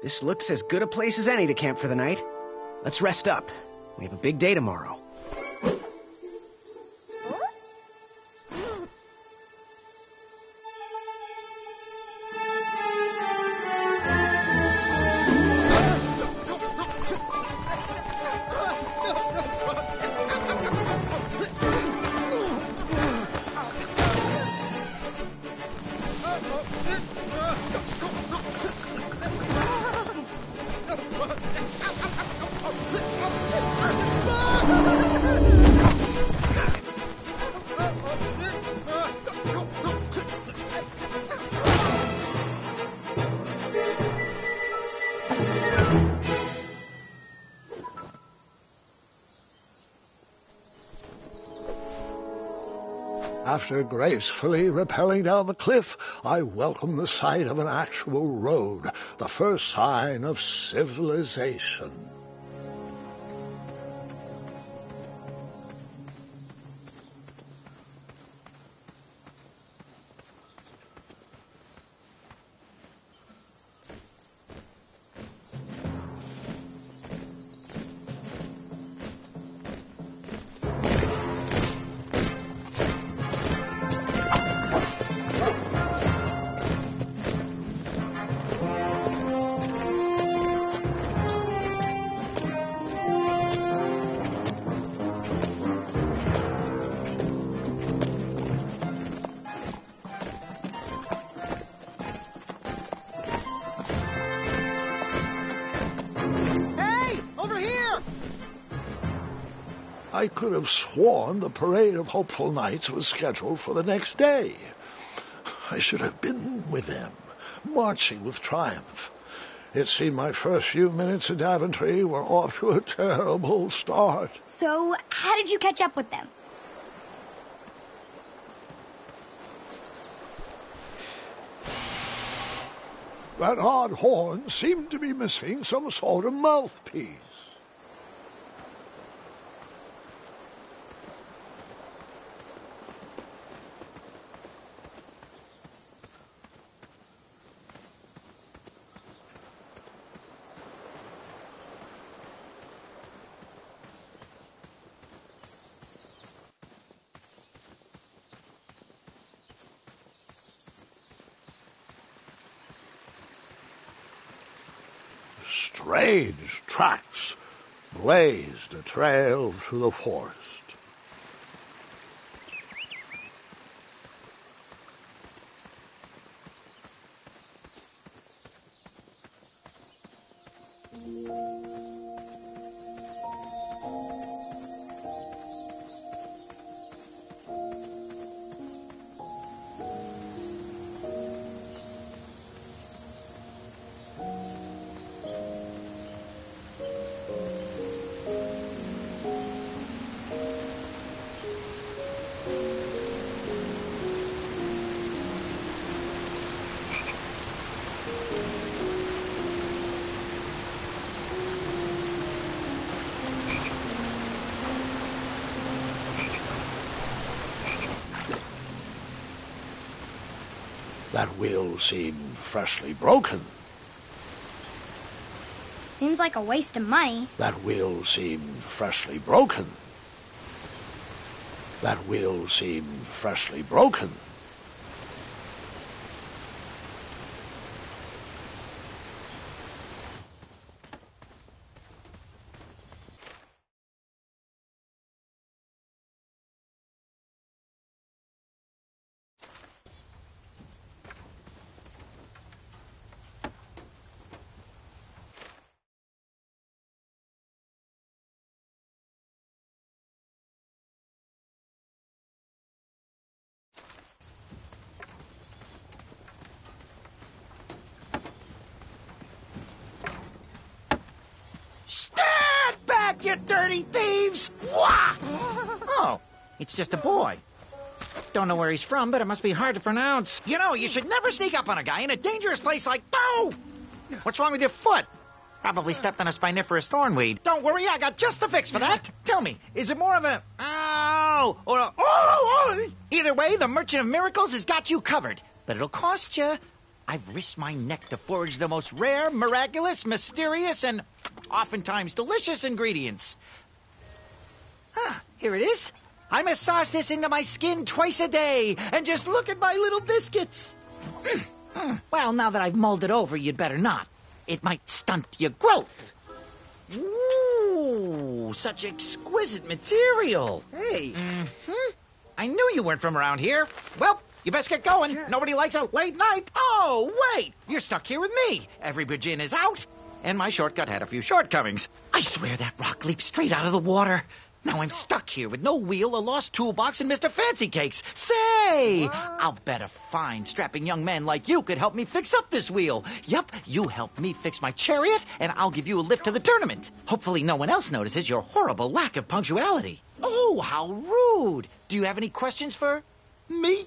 This looks as good a place as any to camp for the night. Let's rest up. We have a big day tomorrow. After gracefully rappelling down the cliff, I welcome the sight of an actual road, the first sign of civilization. I could have sworn the parade of hopeful knights was scheduled for the next day. I should have been with them, marching with triumph. It seemed my first few minutes at Daventry were off to a terrible start. So, how did you catch up with them? That odd horn seemed to be missing some sort of mouthpiece. Strange tracks blazed a trail through the forest. That wheel seemed freshly broken. Seems like a waste of money. That wheel seemed freshly broken. That wheel seemed freshly broken. Stand back, you dirty thieves! Wah! Oh, it's just a boy. Don't know where he's from, but it must be hard to pronounce. You know, you should never sneak up on a guy in a dangerous place like... Oh! What's wrong with your foot? Probably stepped on a spiniferous thornweed. Don't worry, I got just the fix for that. Tell me, is it more of a... Ow! Or a... Oh! Either way, the Merchant of Miracles has got you covered. But it'll cost you I've risked my neck to forage the most rare, miraculous, mysterious, and oftentimes delicious ingredients. Here it is. I massage this into my skin twice a day, and just look at my little biscuits. Well, now that I've mulled it over, you'd better not. It might stunt your growth. Ooh, such exquisite material. Hey. I knew you weren't from around here. Well, you best get going. Yeah. Nobody likes a late night. Oh, wait. You're stuck here with me. Every bridge in is out. And my shortcut had a few shortcomings. I swear that rock leaped straight out of the water. Now I'm stuck here with no wheel, a lost toolbox, and Mr. Fancy Cakes. Say, I'll bet a fine, strapping young man like you could help me fix up this wheel. Yup, you help me fix my chariot, and I'll give you a lift to the tournament. Hopefully no one else notices your horrible lack of punctuality. Oh, how rude. Do you have any questions for me?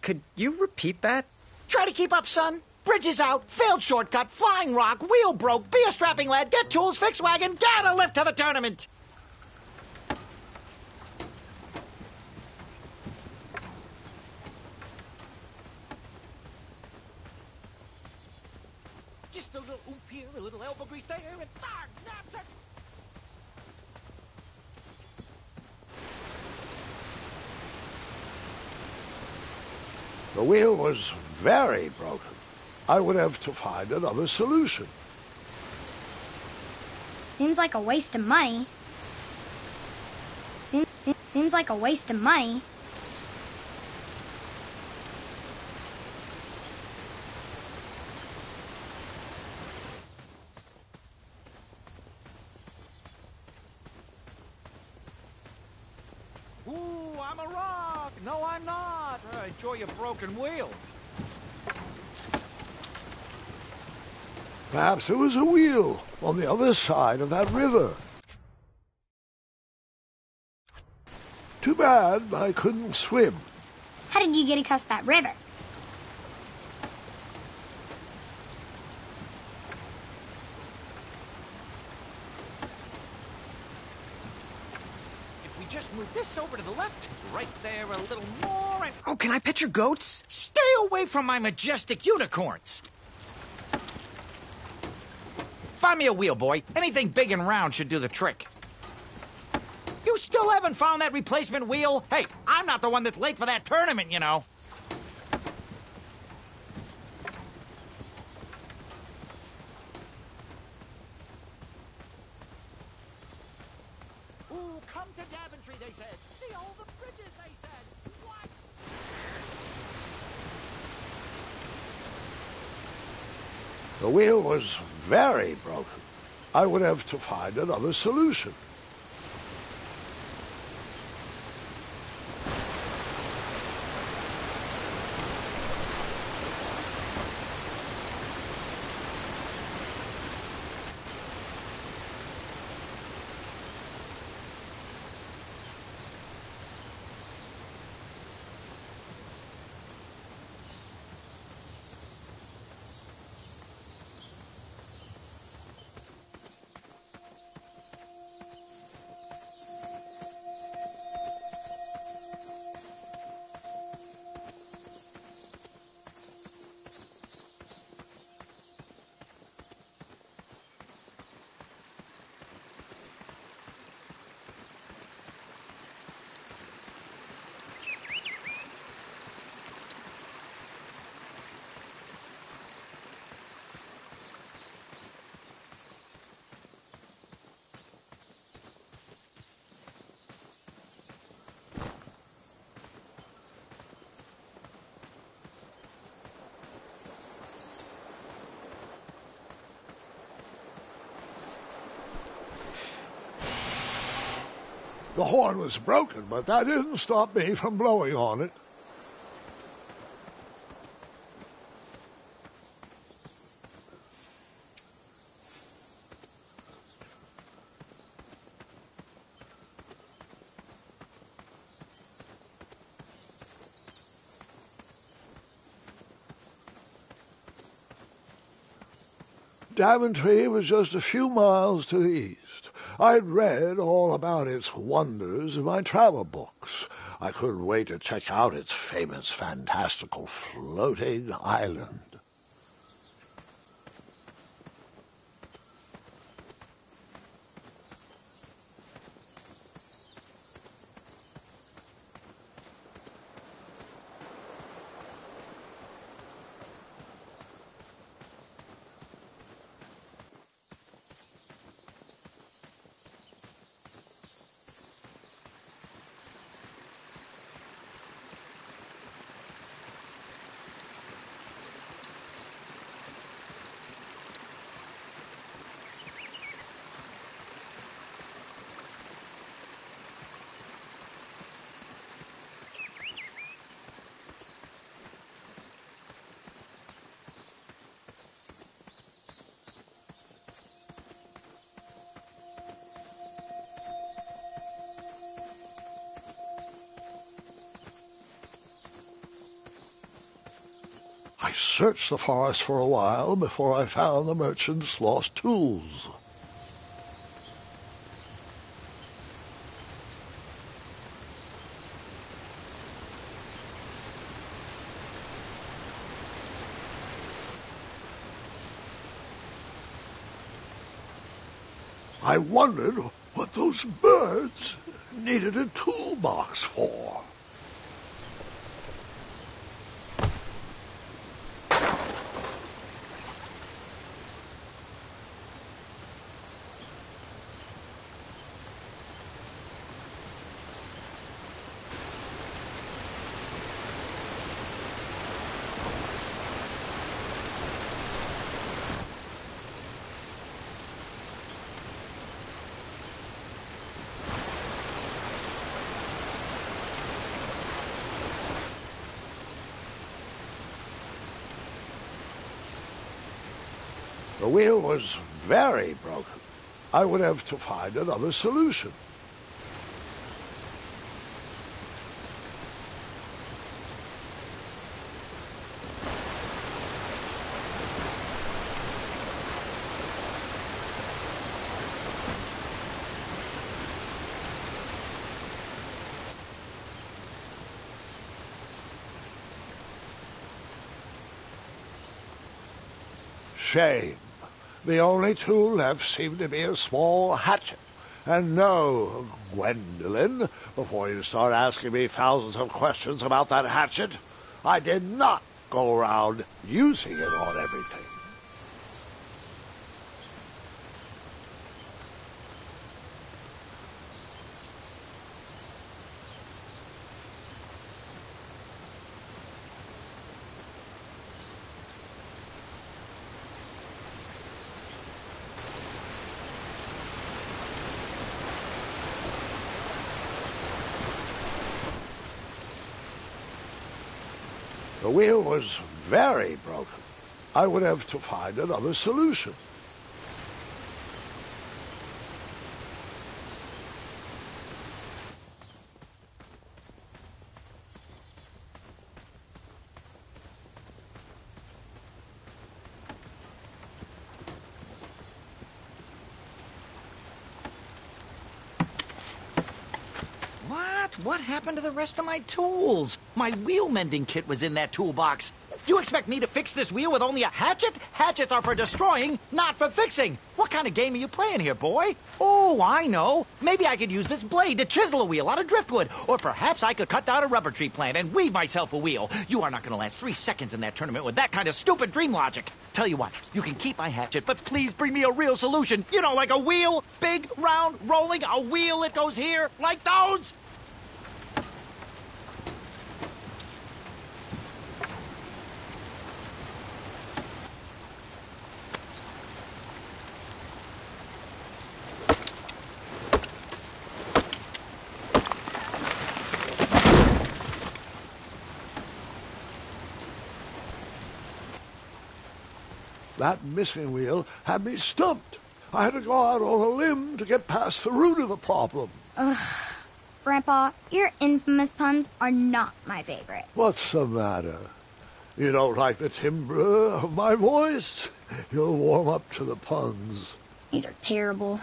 Could you repeat that? Try to keep up, son. Bridge is out, failed shortcut, flying rock, wheel broke, be a strapping lad, get tools, fix wagon, get a lift to the tournament. Just a little oop here, a little elbow grease there, and that's it. The wheel was very broken. I would have to find another solution. Seems like a waste of money. Seems like a waste of money. Ooh, I'm a rock. No, I'm not. Enjoy your broken wheel. Perhaps there was a wheel on the other side of that river. Too bad I couldn't swim. How did you get across that river? If we just move this over to the left, right there a little more, and... Oh, can I pet your goats? Stay away from my majestic unicorns. Find me a wheel, boy. Anything big and round should do the trick. You still haven't found that replacement wheel? Hey, I'm not the one that's late for that tournament, you know. Ooh, come to Daventry, they said. See all the bridges, they said. What? The wheel was very broken. I would have to find another solution. The horn was broken, but that didn't stop me from blowing on it. Daventry was just a few miles to the east. I'd read all about its wonders in my travel books. I couldn't wait to check out its famous, fantastical floating island. I searched the forest for a while before I found the merchant's lost tools. I wondered what those birds needed a toolbox for. The wheel was very broken. I would have to find another solution. Shame. The only tool left seemed to be a small hatchet. And no, Gwendolyn, before you start asking me thousands of questions about that hatchet, I did not go around using it on everything. The wheel was very broken. I would have to find another solution. What happened to the rest of my tools? My wheel mending kit was in that toolbox. You expect me to fix this wheel with only a hatchet? Hatchets are for destroying, not for fixing. What kind of game are you playing here, boy? Oh, I know. Maybe I could use this blade to chisel a wheel out of driftwood. Or perhaps I could cut down a rubber tree plant and weave myself a wheel. You are not going to last 3 seconds in that tournament with that kind of stupid dream logic. Tell you what, you can keep my hatchet, but please bring me a real solution. You know, like a wheel, big, round, rolling, a wheel that goes here, like those. That missing wheel had me stumped. I had to go out on a limb to get past the root of the problem. Ugh. Grandpa, your infamous puns are not my favorite. What's the matter? You don't like the timbre of my voice? You'll warm up to the puns. These are terrible.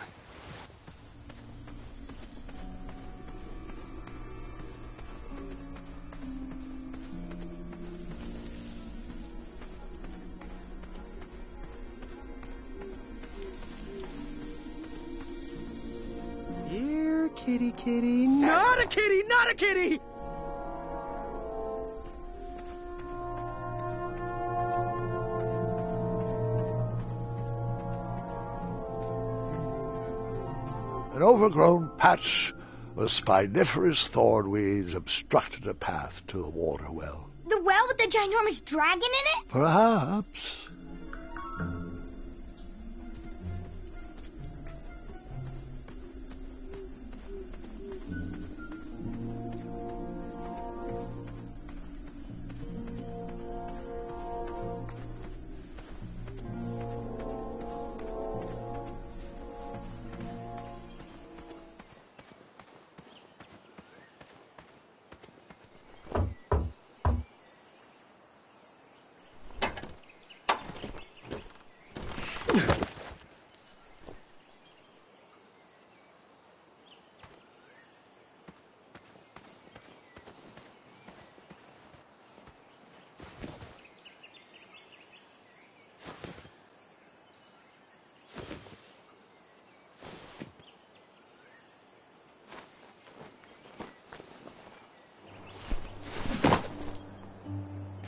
kitty, kitty. Not a kitty, not a kitty! An overgrown patch of spiniferous thornweeds obstructed a path to a water well. The well with the ginormous dragon in it? Perhaps.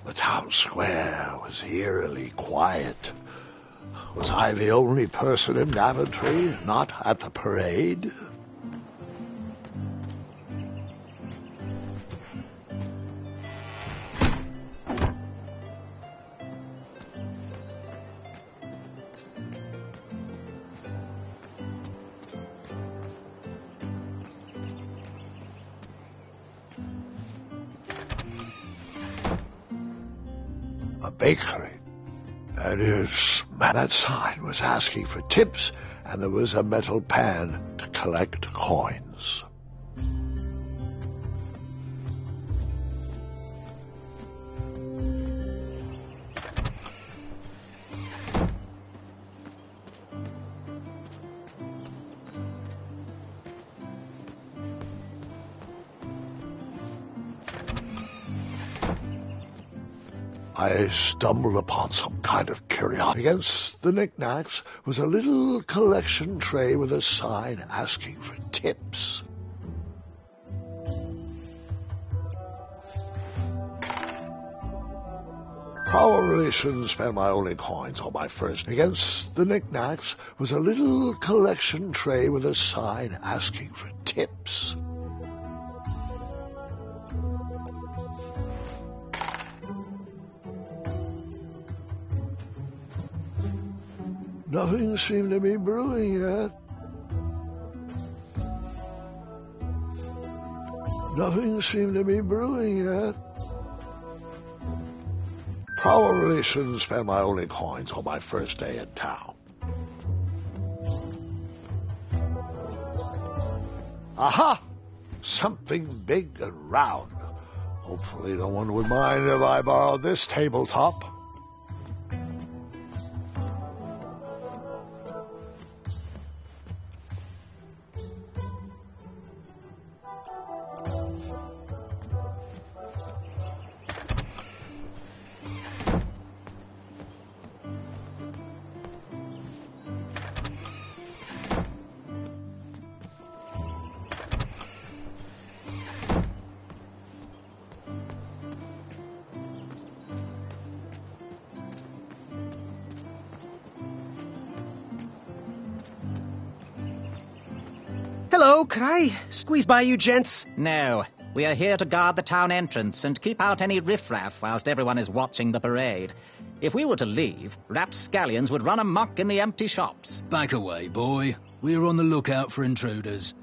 The town square was eerily quiet. Was I the only person in Daventry not at the parade? A bakery. That sign was asking for tips, and there was a metal pan to collect coins. I stumbled upon some kind of curiosity. Against the knickknacks was a little collection tray with a sign asking for tips. Probably shouldn't spend my only coins on my first. Against the knickknacks was a little collection tray with a sign asking for tips. Nothing seemed to be brewing yet. Nothing seemed to be brewing yet. Probably shouldn't spend my only coins on my first day in town. Aha! Something big and round. Hopefully no one would mind if I borrowed this tabletop. Hello, could I squeeze by you gents? No, we are here to guard the town entrance and keep out any riffraff whilst everyone is watching the parade. If we were to leave, rapscallions would run amok in the empty shops. Back away, boy. We're on the lookout for intruders.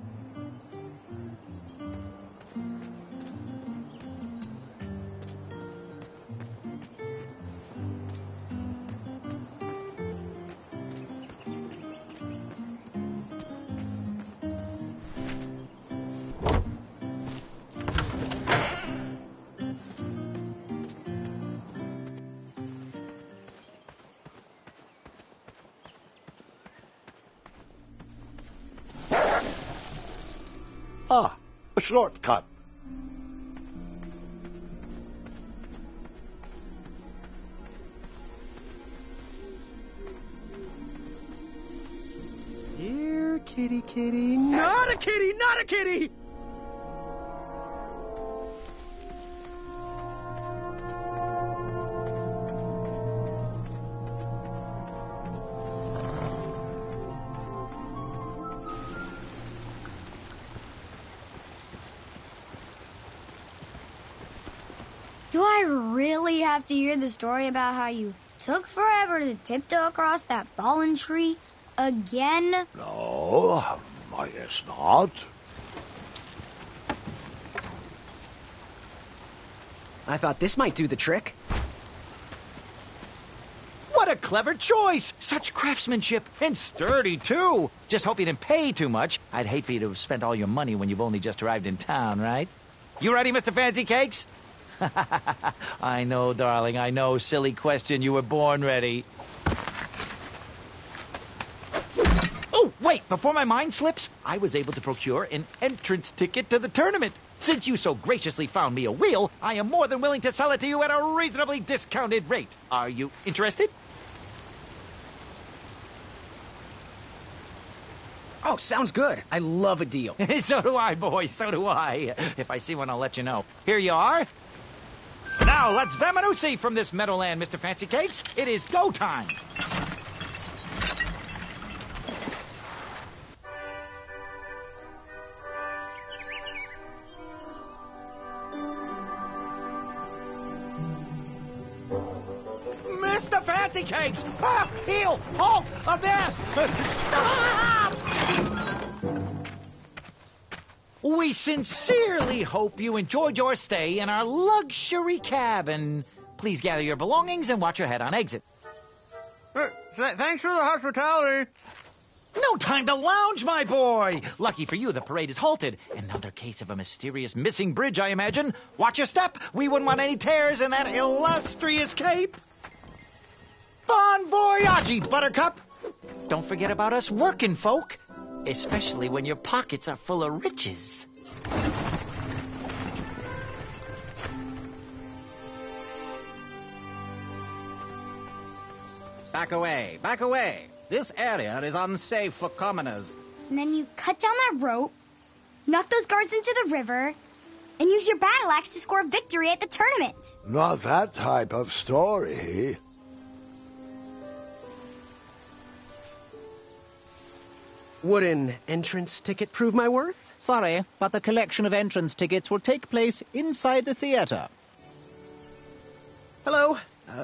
Ah, a shortcut. Here, kitty, kitty. Not a kitty, not a kitty! Do I really have to hear the story about how you took forever to tiptoe across that fallen tree again? No, I guess not. I thought this might do the trick. What a clever choice! Such craftsmanship, and sturdy, too. Just hope you didn't pay too much. I'd hate for you to have spent all your money when you've only just arrived in town, right? You ready, Mr. Fancy Cakes? I know, darling, I know. Silly question. You were born ready. Oh, wait, before my mind slips, I was able to procure an entrance ticket to the tournament. Since you so graciously found me a wheel, I am more than willing to sell it to you at a reasonably discounted rate. Are you interested? Oh, sounds good. I love a deal. So do I, boy, so do I. If I see one, I'll let you know. Here you are. Now, let's vamoose from this meadowland, Mr. Fancy Cakes. It is go time. Mr. Fancy Cakes! Ah, heel! Halt! Abyss! Stop! We sincerely hope you enjoyed your stay in our luxury cabin. Please gather your belongings and watch your head on exit. Thanks for the hospitality. No time to lounge, my boy. Lucky for you, the parade is halted. Another case of a mysterious missing bridge, I imagine. Watch your step. We wouldn't want any tears in that illustrious cape. Bon voyage, Buttercup. Don't forget about us working folk, especially when your pockets are full of riches. Back away, back away. This area is unsafe for commoners. And then you cut down that rope, knock those guards into the river, and use your battle axe to score a victory at the tournament. Not that type of story. Would an entrance ticket prove my worth? Sorry, but the collection of entrance tickets will take place inside the theater. Hello.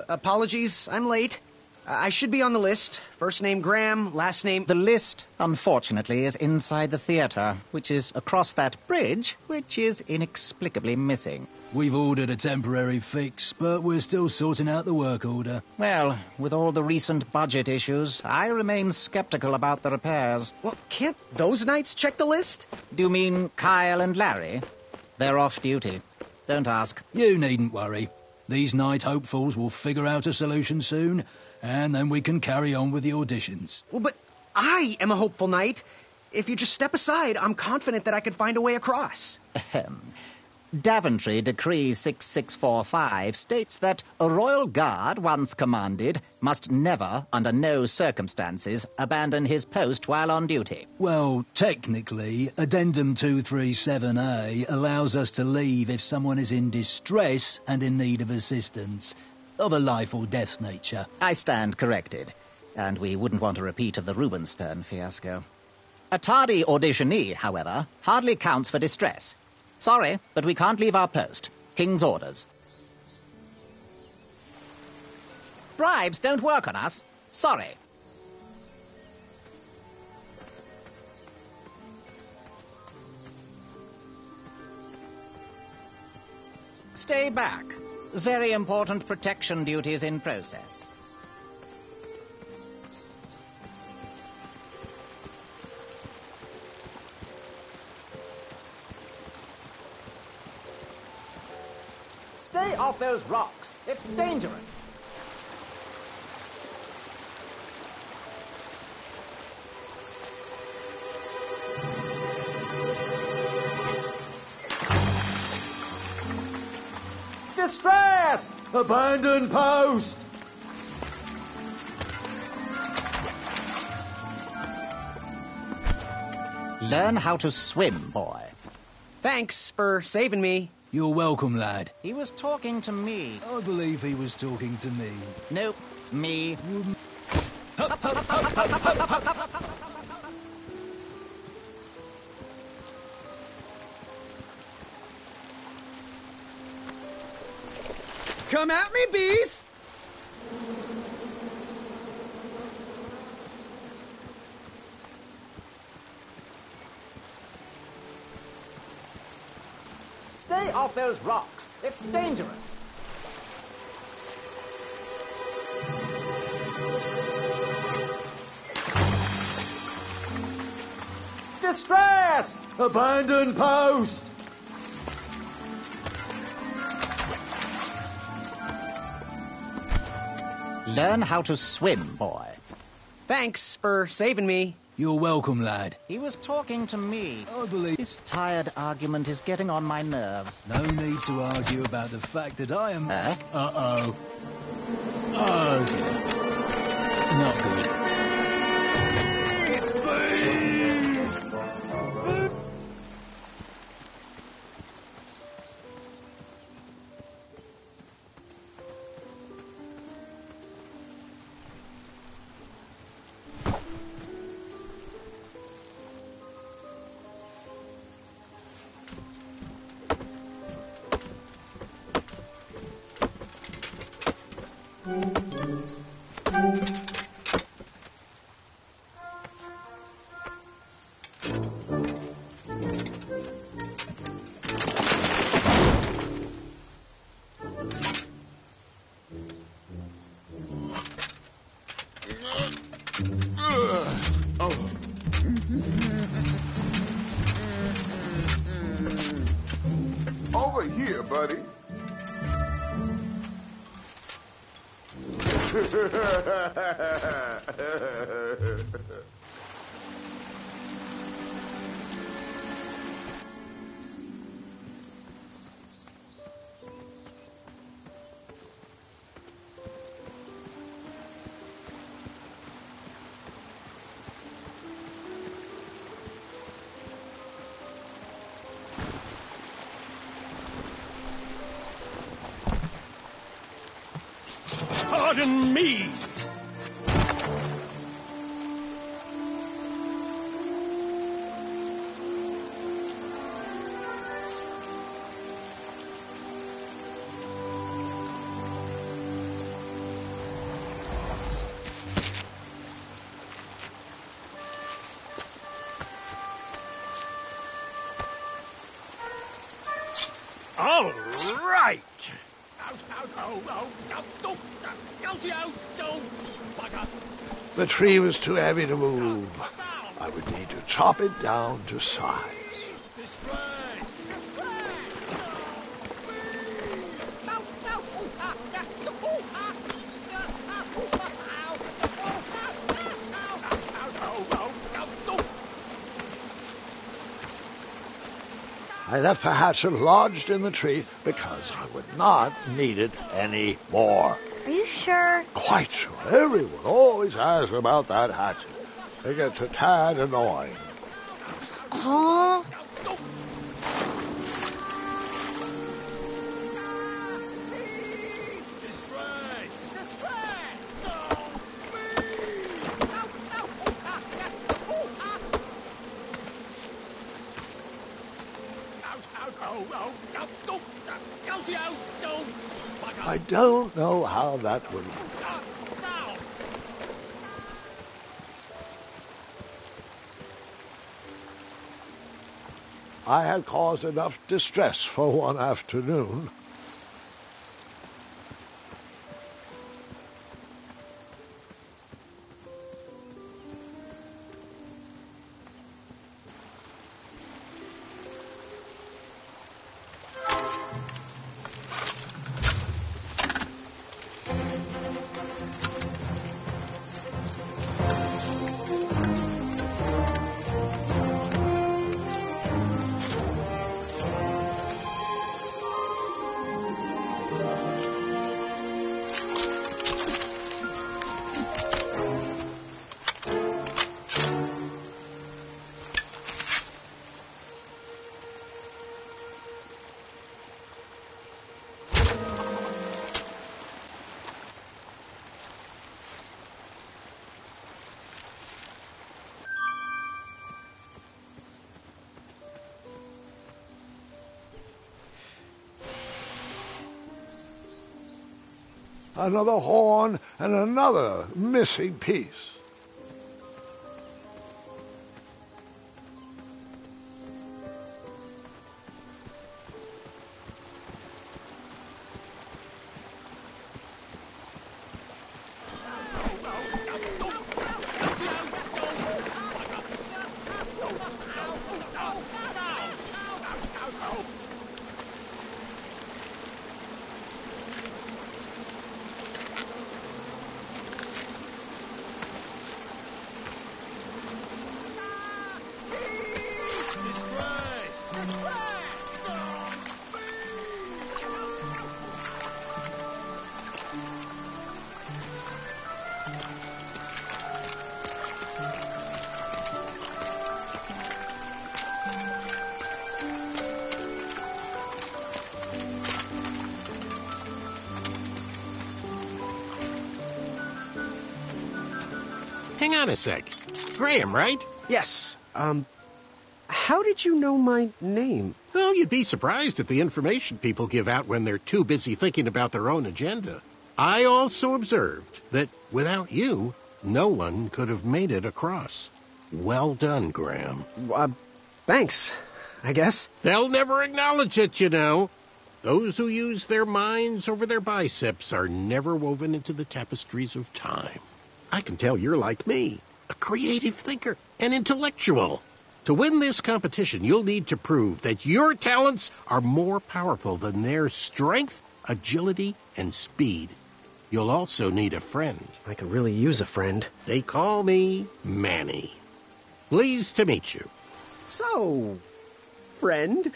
Apologies, I'm late. I should be on the list. First name Graham, last name... The list, unfortunately, is inside the theater, which is across that bridge, which is inexplicably missing. We've ordered a temporary fix, but we're still sorting out the work order. Well, with all the recent budget issues, I remain skeptical about the repairs. Well, can't those knights check the list? Do you mean Kyle and Larry? They're off duty. Don't ask. You needn't worry. These night hopefuls will figure out a solution soon, and then we can carry on with the auditions. Well, but I am a hopeful knight. If you just step aside, I'm confident that I could find a way across. Daventry Decree 6645 states that a royal guard, once commanded, must never, under no circumstances, abandon his post while on duty. Well, technically, Addendum 237A allows us to leave if someone is in distress and in need of assistance, of a life or death nature. I stand corrected, and we wouldn't want a repeat of the Rubenstern fiasco. A tardy auditionee, however, hardly counts for distress. Sorry, but we can't leave our post. King's orders. Bribes don't work on us. Sorry. Stay back. Very important protection duties in process. Stay off those rocks. It's dangerous. Distress! Abandon post! Learn how to swim, boy. Thanks for saving me. You're welcome, lad. He was talking to me. I believe he was talking to me. Nope, me. Come at me, bees! Stay off those rocks. It's dangerous. Distress! Abandon post! Learn how to swim, boy. Thanks for saving me. You're welcome, lad. He was talking to me. I believe... This tired argument is getting on my nerves. No need to argue about the fact that I am... Huh? Uh-oh. Oh, dear. Not good. Over here, buddy. Pardon me. All right. The tree was too heavy to move. I would need to chop it down to size. I left the hatchet lodged in the tree because I would not need it any more. Are you sure? Quite sure. Everyone always asks about that hatchet. It gets a tad annoying. Huh? I don't know how that would work. I had caused enough distress for one afternoon. Another horn and another missing piece. Hang on a sec. Graham, right? Yes, how did you know my name? Well, you'd be surprised at the information people give out when they're too busy thinking about their own agenda. I also observed that without you, no one could have made it across. Well done, Graham. Thanks, I guess. They'll never acknowledge it, you know. Those who use their minds over their biceps are never woven into the tapestries of time. I can tell you're like me, a creative thinker, an intellectual. To win this competition, you'll need to prove that your talents are more powerful than their strength, agility, and speed. You'll also need a friend. I could really use a friend. They call me Manny. Pleased to meet you. So, friend,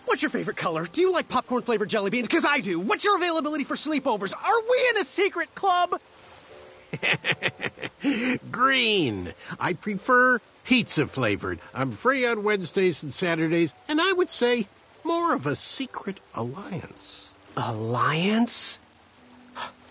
what's your favorite color? Do you like popcorn-flavored jelly beans? Because I do. What's your availability for sleepovers? Are we in a secret club? Green. I prefer pizza-flavored. I'm free on Wednesdays and Saturdays, and I would say more of a secret alliance. Alliance?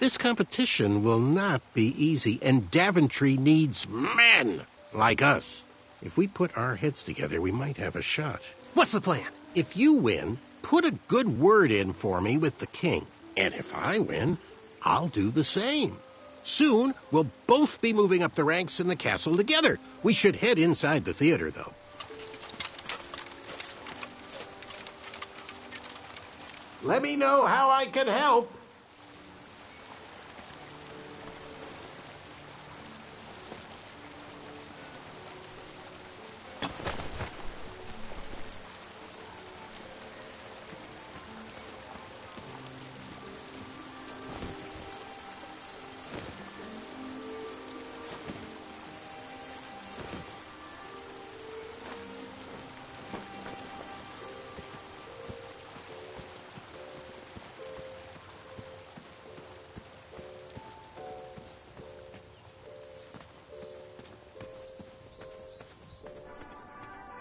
This competition will not be easy, and Daventry needs men like us. If we put our heads together, we might have a shot. What's the plan? If you win, put a good word in for me with the king. And if I win, I'll do the same. Soon, we'll both be moving up the ranks in the castle together. We should head inside the theater, though. Let me know how I can help.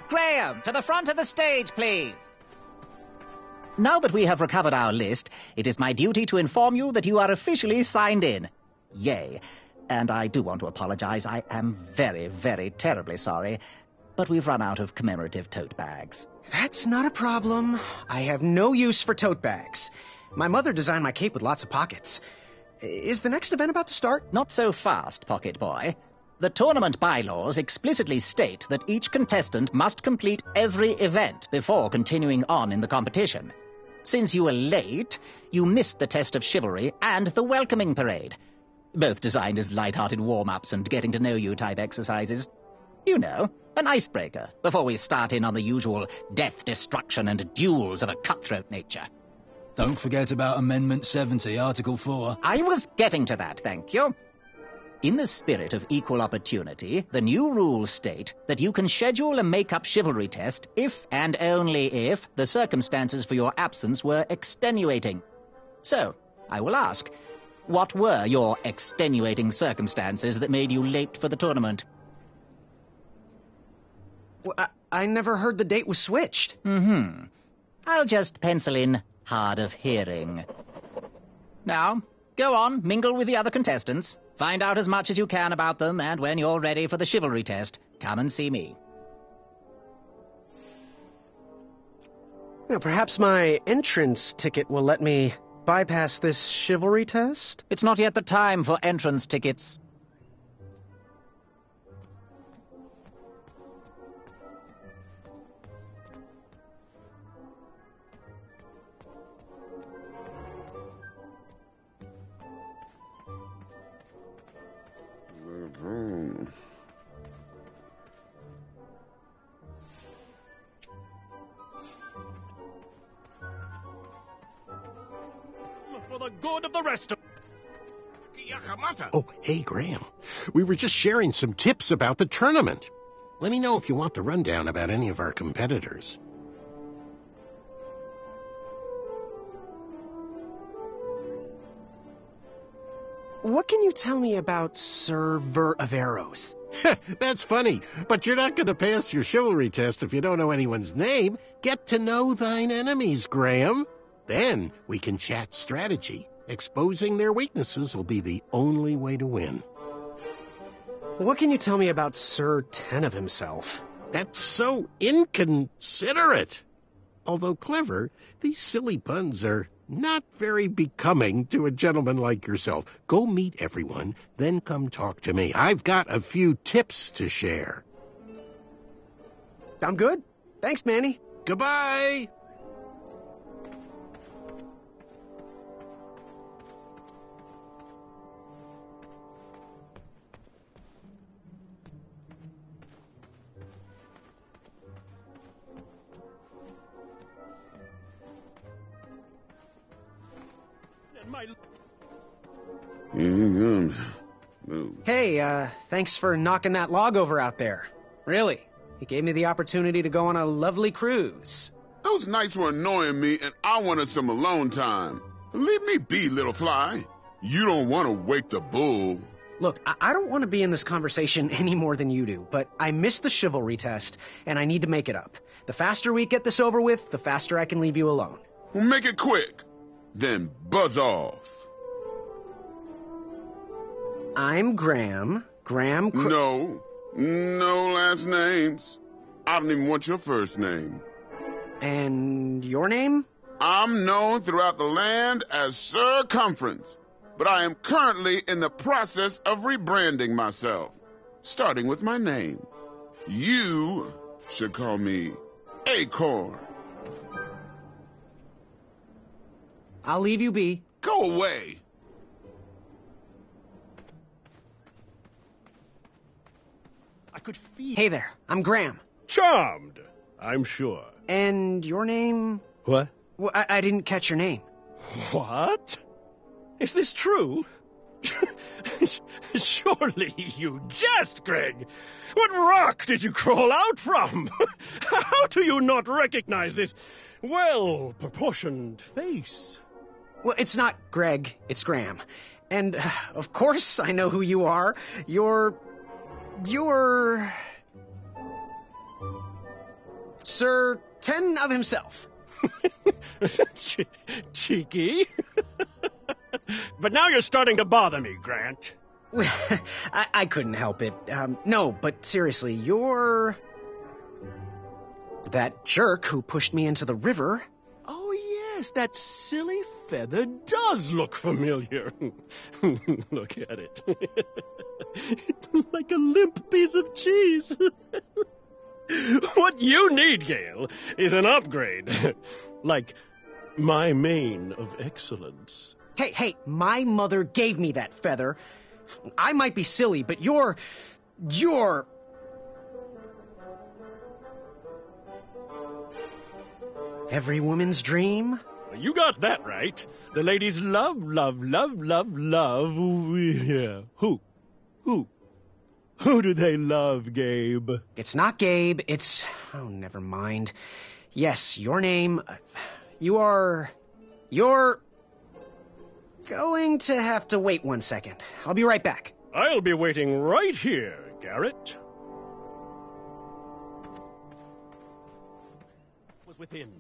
Graham, to the front of the stage, please. Now that we have recovered our list, it is my duty to inform you that you are officially signed in. Yay. And I do want to apologize. I am very, very terribly sorry. But we've run out of commemorative tote bags. That's not a problem. I have no use for tote bags. My mother designed my cape with lots of pockets. Is the next event about to start? Not so fast, pocket boy. The tournament bylaws explicitly state that each contestant must complete every event before continuing on in the competition. Since you were late, you missed the test of chivalry and the welcoming parade, both designed as light-hearted warm-ups and getting-to-know-you type exercises. You know, an icebreaker before we start in on the usual death, destruction, and duels of a cutthroat nature. Don't forget about Amendment 70, Article 4. I was getting to that, thank you. In the spirit of equal opportunity, the new rules state that you can schedule a make-up chivalry test if and only if the circumstances for your absence were extenuating. So, I will ask, what were your extenuating circumstances that made you late for the tournament? Well, I never heard the date was switched. I'll just pencil in hard of hearing. Now, go on, mingle with the other contestants. Find out as much as you can about them, and when you're ready for the chivalry test, come and see me. Now, perhaps my entrance ticket will let me bypass this chivalry test? It's not yet the time for entrance tickets. For the good of the rest of... Oh, hey, Graham. We were just sharing some tips about the tournament. Let me know if you want the rundown about any of our competitors. What can you tell me about Sir Ver of Arrows? That's funny, but you're not going to pass your chivalry test if you don't know anyone's name. Get to know thine enemies, Graham. Then we can chat strategy. Exposing their weaknesses will be the only way to win. What can you tell me about Sir Ten of himself? That's so inconsiderate. Although clever, these silly puns are not very becoming to a gentleman like yourself. Go meet everyone, then come talk to me. I've got a few tips to share. I'm good. Thanks, Manny. Goodbye! Hey, thanks for knocking that log over out there. Really. It gave me the opportunity to go on a lovely cruise. Those nights were annoying me, and I wanted some alone time. Leave me be, little fly. You don't want to wake the bull. Look, I don't want to be in this conversation any more than you do, but I missed the chivalry test, and I need to make it up. The faster we get this over with, the faster I can leave you alone. Well, make it quick. Then buzz off. I'm Graham. No last names. I don't even want your first name. And your name? I'm known throughout the land as Circumference, but I am currently in the process of rebranding myself, starting with my name. You should call me Acorn. I'll leave you be. Go away. I could feel... Hey there, I'm Graham. Charmed, I'm sure. And your name? What? Well, I didn't catch your name. What? Is this true? Surely you jest, Greg. What rock did you crawl out from? How do you not recognize this well-proportioned face? Well, it's not Greg, it's Graham. And, of course, I know who you are. You're... Sir Ten of himself. Cheeky. But now you're starting to bother me, Grant. I couldn't help it. No, but seriously, you're... that jerk who pushed me into the river. Oh, yes, that silly feather does look familiar. Look at it. It's like a limp piece of cheese. What you need, Gale, is an upgrade. Like my mane of excellence. Hey, my mother gave me that feather. I might be silly, but you're... every woman's dream? You got that right. The ladies love. Yeah. Who? Who do they love, Gabe? It's not Gabe, it's... oh, never mind. Yes, your name... You're going to have to wait 1 second. I'll be right back. I'll be waiting right here, Garrett. Was within.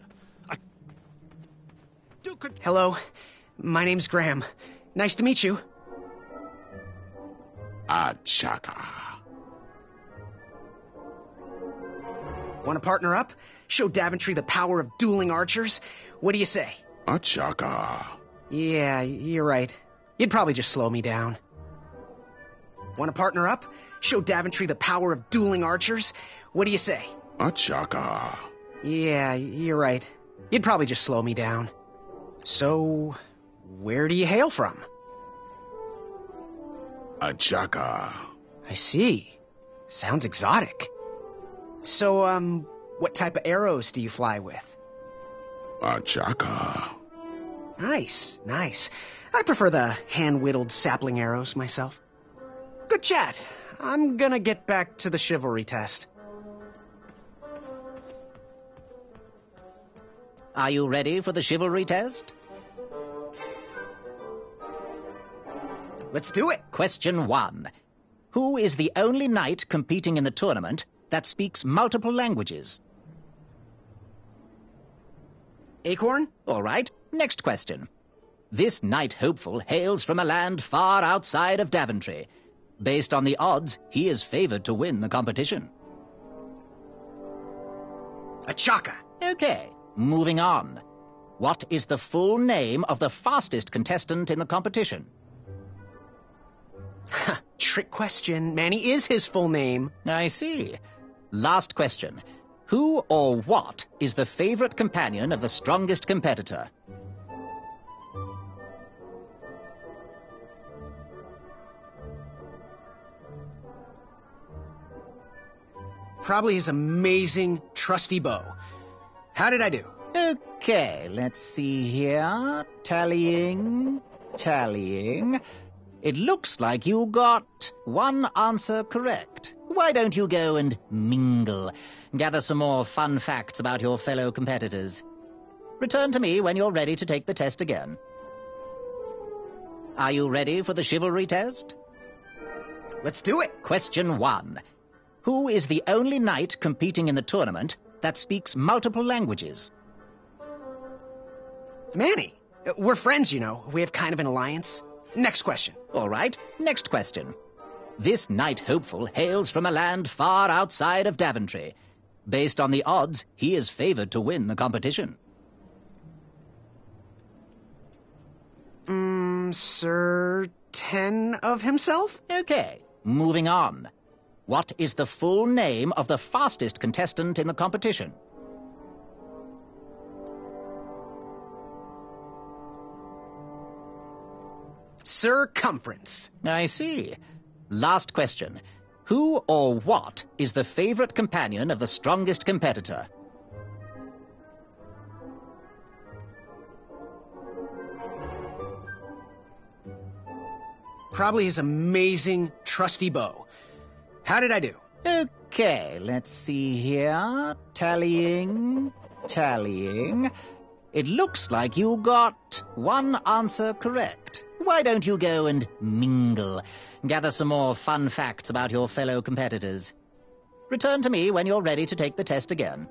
Hello, my name's Graham. Nice to meet you. Achaka. Want to partner up? Show Daventry the power of dueling archers? What do you say? Achaka. Yeah, you're right. You'd probably just slow me down. Want to partner up? Show Daventry the power of dueling archers? What do you say? A chaka. Yeah, you're right. You'd probably just slow me down. So, where do you hail from? A chaka. I see. Sounds exotic. So, what type of arrows do you fly with? A chaka. Nice, nice. I prefer the hand-whittled sapling arrows myself. Good chat. I'm gonna get back to the chivalry test. Are you ready for the chivalry test? Let's do it. Question 1. Who is the only knight competing in the tournament that speaks multiple languages? Acorn? All right. Next question. This knight hopeful hails from a land far outside of Daventry. Based on the odds, he is favored to win the competition. A chaka. Okay, moving on. What is the full name of the fastest contestant in the competition? Trick question. Manny is his full name. I see. Last question. Who or what is the favorite companion of the strongest competitor? Probably his amazing, trusty bow. How did I do? Okay, let's see here. Tallying. It looks like you got one answer correct. Why don't you go and mingle? Gather some more fun facts about your fellow competitors. Return to me when you're ready to take the test again. Are you ready for the chivalry test? Let's do it. Question 1. Who is the only knight competing in the tournament that speaks multiple languages? Manny. We're friends, you know. We have kind of an alliance. Next question. All right, next question. This knight hopeful hails from a land far outside of Daventry. Based on the odds, he is favored to win the competition. Certain of himself? Okay, moving on. What is the full name of the fastest contestant in the competition? Circumference. I see. Last question. Who or what is the favorite companion of the strongest competitor? Probably his amazing, trusty bow. How did I do? Okay, let's see here. Tallying. It looks like you got one answer correct. Why don't you go and mingle? Gather some more fun facts about your fellow competitors. Return to me when you're ready to take the test again.